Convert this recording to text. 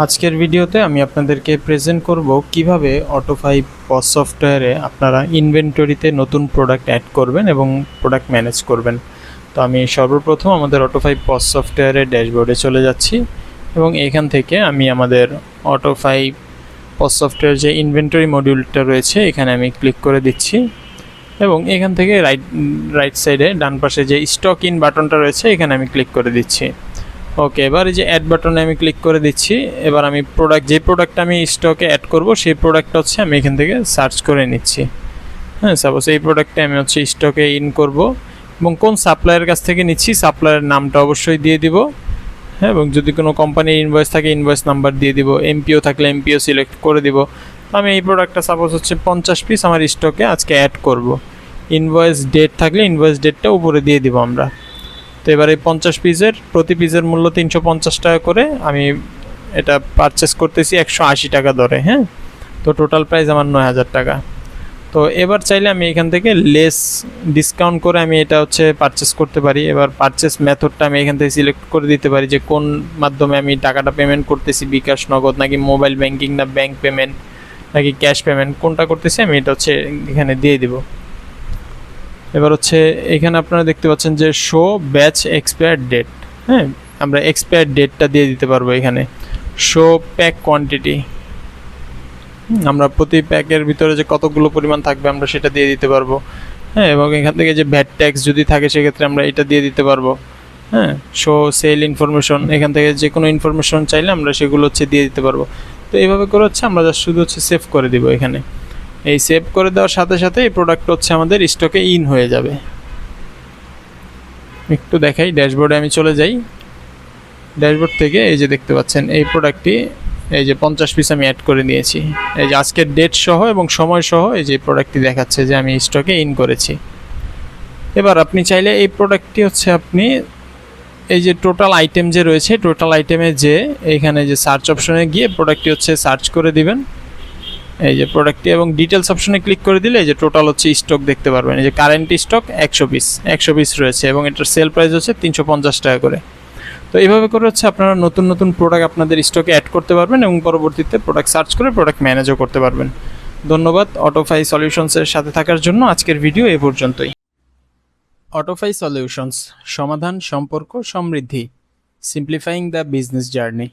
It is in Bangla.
আজকের ভিডিওতে আমি আপনাদেরকে প্রেজেন্ট করব কিভাবে অটোফাই পজ সফটওয়্যারে আপনারা ইনভেন্টরিতে নতুন প্রোডাক্ট অ্যাড করবেন এবং প্রোডাক্ট ম্যানেজ করবেন। তো আমি সর্বপ্রথম আমাদের অটোফাই পজ সফটওয়্যারের ড্যাশবোর্ডে চলে যাচ্ছি এবং এখান থেকে আমি আমাদের অটোফাই পজ সফটওয়্যার যে ইনভেন্টরি মডিউলটা রয়েছে এখানে আমি ক্লিক করে দিচ্ছি এবং এখান থেকে রাইট সাইডে ডান পাশে যে স্টক ইন বাটনটা রয়েছে এখানে আমি ক্লিক করে দিচ্ছি। ওকে, এবার এই যে অ্যাড বাটনে আমি ক্লিক করে দিচ্ছি। এবার আমি যে প্রোডাক্টটা আমি স্টকে অ্যাড করব সেই প্রোডাক্টটা হচ্ছে আমি এখান থেকে সার্চ করে নিচ্ছি। হ্যাঁ, সাপোজ এই প্রোডাক্টটা আমি হচ্ছে স্টকে ইন করব এবং কোন সাপ্লায়ারের কাছ থেকে নিচ্ছি সাপ্লায়ারের নামটা অবশ্যই দিয়ে দিব। হ্যাঁ, এবং যদি কোনো কোম্পানির ইনভয়েস থাকে ইনভয়েস নাম্বার দিয়ে দিব, এমপিও থাকলে এমপিও সিলেক্ট করে দিব। আমি এই প্রোডাক্টটা সাপোজ হচ্ছে 50 পিস আমার স্টকে আজকে অ্যাড করব। ইনভয়েস ডেট থাকলে ইনভয়েস ডেটটা উপরে দিয়ে দিব আমরা। তো এবার এই 50 পিসের প্রতি পিসের মূল্য 350 টাকা করে আমি এটা পারচেস করতেছি 180 টাকা দরে। হ্যাঁ, তো টোটাল প্রাইস আমার 9000 টাকা। তো এবার চাইলে আমি এখান থেকে লেস ডিসকাউন্ট করে আমি এটা হচ্ছে পারচেস করতে পারি। এবার পারচেস মেথডটা আমি এখান থেকে সিলেক্ট করে দিতে পারি যে কোন মাধ্যমে আমি টাকাটা পেমেন্ট করতেছি, বিকাশ, নগদ নাকি মোবাইল ব্যাংকিং না ব্যাংক পেমেন্ট নাকি ক্যাশ পেমেন্ট, কোনটা করতেছি আমি এটা হচ্ছে এখানে দিয়ে দিব। এবার হচ্ছে এখানে আপনারা দেখতে পাচ্ছেন যে শো ব্যাচ এক্সপায়ার ডেট। হ্যাঁ, আমরা এক্সপায়ার ডেটটা দিয়ে দিতে পারবো এখানে। শো প্যাক কোয়ান্টিটি, আমরা প্রতি প্যাকের ভিতরে যে কতগুলো পরিমাণ থাকবে আমরা সেটা দিয়ে দিতে পারবো। হ্যাঁ, এবং এখান থেকে যে ভ্যাট ট্যাক্স যদি থাকে সেক্ষেত্রে আমরা এটা দিয়ে দিতে পারবো। হ্যাঁ, শো সেল ইনফরমেশন, এখান থেকে যে কোনো ইনফরমেশন চাইলে আমরা সেগুলো হচ্ছে দিয়ে দিতে পারবো। তো এইভাবে করে হচ্ছে আমরা শুধু হচ্ছে সেভ করে দিব এখানে। এই সেভ করে দেওয়ার সাথে সাথে এই প্রোডাক্ট হচ্ছে আমাদের স্টকে ইন হয়ে যাবে। একটু দেখাই, ড্যাশবোর্ডে আমি চলে যাই। ড্যাশবোর্ড থেকে এই যে দেখতে পাচ্ছেন এই প্রোডাক্টটি এই যে 50 পিস আমি অ্যাড করে নিয়েছি। এই যে আজকের ডেট সহ এবং সময় সহ এই যে প্রোডাক্টটি দেখাচ্ছে যে আমি স্টকে ইন করেছি। এবার আপনি চাইলে এই প্রোডাক্টটি হচ্ছে আপনি এই যে টোটাল আইটেম যে রয়েছে টোটাল আইটেমে যে এইখানে যে সার্চ অপশনে গিয়ে প্রোডাক্টটি হচ্ছে সার্চ করে দিবেন। এই যে প্রোডাক্টটি এবং ডিটেলস অপশনে ক্লিক করে দিলে এই যে টোটাল হচ্ছে স্টক দেখতে পারবেন। এই যে কারেন্ট স্টক 100 পিস রয়েছে এবং এটার সেল প্রাইস হচ্ছে 350 টাকা করে। তো এইভাবে করে হচ্ছে আপনারা নতুন নতুন প্রোডাক্ট আপনাদের স্টকে অ্যাড করতে পারবেন এবং পরবর্তীতে প্রোডাক্ট সার্চ করে প্রোডাক্ট ম্যানেজও করতে পারবেন। ধন্যবাদ অটোফাই সলিউশনসের সাথে থাকার জন্য। আজকের ভিডিও এ পর্যন্তই। অটোফাই সলিউশনস, সমাধান, সম্পর্ক, সমৃদ্ধি, সিম্পলিফাইং দ্য বিজনেস জার্নি।